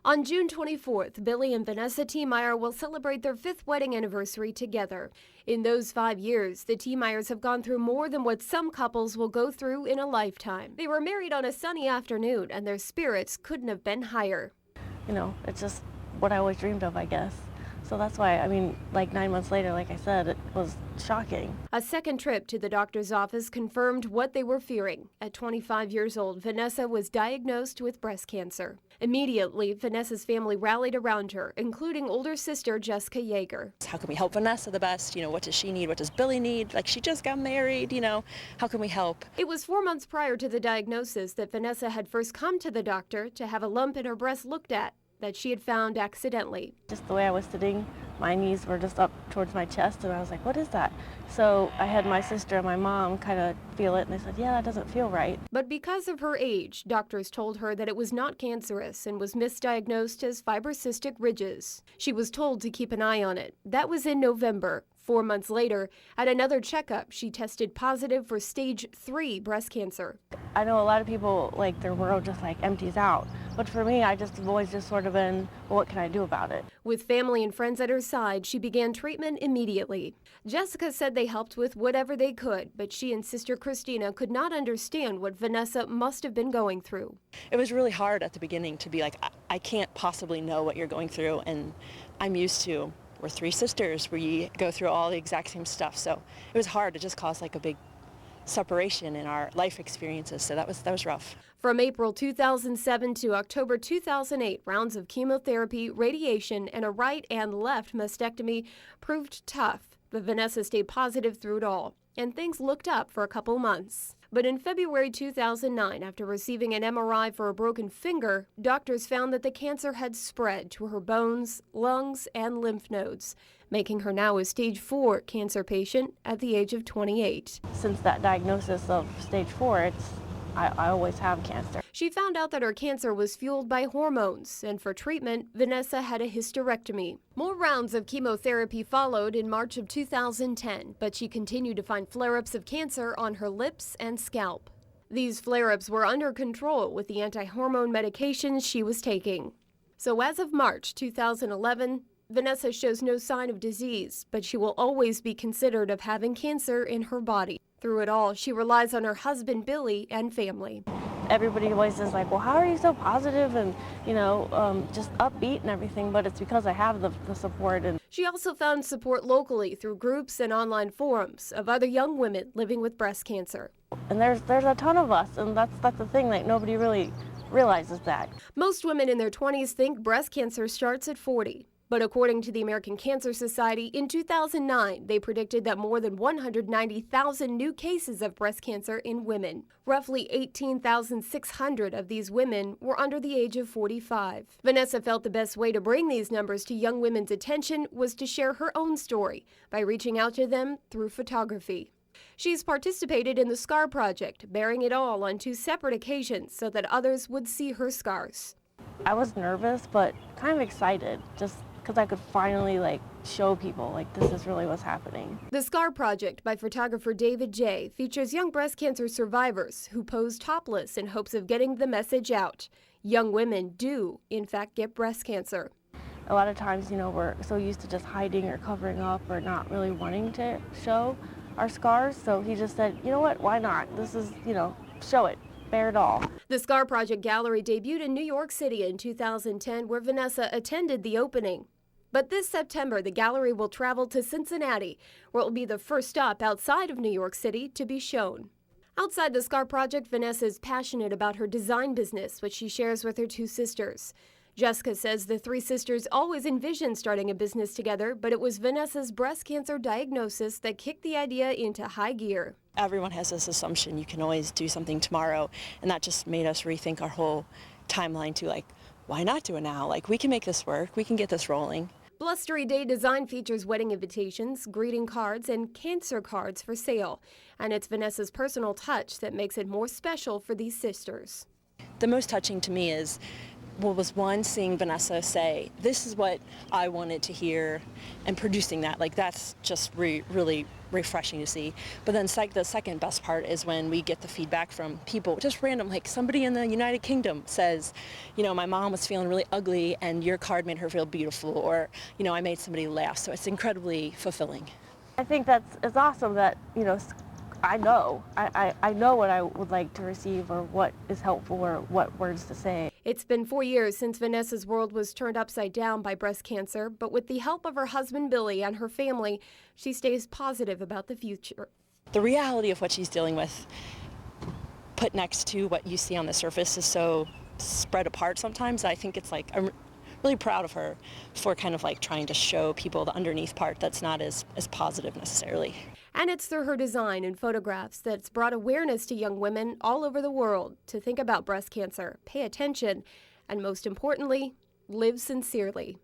On June 24th, Billy and Vanessa Tiemeier will celebrate their 5th wedding anniversary together. In those 5 years, the Tiemeiers have gone through more than what some couples will go through in a lifetime. They were married on a sunny afternoon, and their spirits couldn't have been higher. It's just what I always dreamed of, I guess. So that's why, like 9 months later, like I said, it was shocking. A second trip to the doctor's office confirmed what they were fearing. At 25 years old, Vanessa was diagnosed with breast cancer. Immediately, Vanessa's family rallied around her, including older sister Jessica Yaeger. How can we help Vanessa the best? What does she need? What does Billy need? Like, she just got married, how can we help? It was 4 months prior to the diagnosis that Vanessa had first come to the doctor to have a lump in her breast looked at that she had found accidentally. Just the way I was sitting, my knees were just up towards my chest, and I was like, what is that? So I had my sister and my mom kind of feel it, and they said, yeah, that doesn't feel right. But because of her age, doctors told her that it was not cancerous and was misdiagnosed as fibrocystic ridges. She was told to keep an eye on it. That was in November. 4 months later, at another checkup, she tested positive for stage 3 breast cancer. I know a lot of people, like, their world just empties out. But for me, I just have always just sort of been, well, what can I do about it? With family and friends at her side, she began treatment immediately. Jessica said they helped with whatever they could, but she and sister Christina could not understand what Vanessa must have been going through. It was really hard at the beginning to be like, I can't possibly know what you're going through, and I'm used to, we're 3 sisters, we go through all the exact same stuff, so it was hard. It just caused like a big separation in our life experiences, so that was rough. From April 2007 to October 2008, rounds of chemotherapy, radiation, and a right and left mastectomy proved tough, but Vanessa stayed positive through it all, and things looked up for a couple months. But in February 2009, after receiving an MRI for a broken finger, doctors found that the cancer had spread to her bones, lungs, and lymph nodes, making her now a stage 4 cancer patient at the age of 28. Since that diagnosis of stage 4, I always have cancer. She found out that her cancer was fueled by hormones, and for treatment, Vanessa had a hysterectomy. More rounds of chemotherapy followed in March of 2010, but she continued to find flare-ups of cancer on her lips and scalp. These flare-ups were under control with the anti-hormone medications she was taking. So as of March 2011, Vanessa shows no sign of disease, but she will always be considered of having cancer in her body. Through it all, she relies on her husband, Billy, and family. Everybody always is like, well, how are you so positive and, just upbeat and everything? But it's because I have the support. And she also found support locally through groups and online forums of other young women living with breast cancer. And there's a ton of us, and that's the thing, like, nobody really realizes that. Most women in their 20s think breast cancer starts at 40. But according to the American Cancer Society, in 2009, they predicted that more than 190,000 new cases of breast cancer in women. Roughly 18,600 of these women were under the age of 45. Vanessa felt the best way to bring these numbers to young women's attention was to share her own story by reaching out to them through photography. She's participated in the Scar Project, bearing it all on 2 separate occasions so that others would see her scars. I was nervous, but kind of excited, just because I could finally show people this is really what's happening. The Scar Project by photographer David J. features young breast cancer survivors who pose topless in hopes of getting the message out. Young women do, in fact, get breast cancer. A lot of times, we're so used to just hiding or covering up or not really wanting to show our scars. So he just said, you know what, why not? This is, show it. Bear it all. The Scar Project Gallery debuted in New York City in 2010, where Vanessa attended the opening. But this September, the gallery will travel to Cincinnati, where it will be the first stop outside of New York City to be shown. Outside the Scar Project, Vanessa is passionate about her design business, which she shares with her 2 sisters. Jessica says the 3 sisters always envisioned starting a business together, but it was Vanessa's breast cancer diagnosis that kicked the idea into high gear. Everyone has this assumption you can always do something tomorrow, and that just made us rethink our whole timeline to why not do it now? We can make this work, we can get this rolling. Blustery Day Design features wedding invitations, greeting cards, and cancer cards for sale. And it's Vanessa's personal touch that makes it more special for these sisters. The most touching to me is was one, seeing Vanessa say, this is what I wanted to hear, and producing that. Like, that's just really refreshing to see. But then the second best part is when we get the feedback from people, just random, like somebody in the United Kingdom says, you know, my mom was feeling really ugly and your card made her feel beautiful, or, you know, I made somebody laugh. So it's incredibly fulfilling. I think it's awesome that, you know, I know what I would like to receive, or what is helpful, or what words to say. It's been 4 years since Vanessa's world was turned upside down by breast cancer, but with the help of her husband Billy and her family, she stays positive about the future. The reality of what she's dealing with, put next to what you see on the surface, is so spread apart sometimes. I think it's like, I'm really proud of her for kind of like trying to show people the underneath part that's not as positive necessarily. And it's through her design and photographs that's brought awareness to young women all over the world to think about breast cancer, pay attention, and most importantly, live sincerely.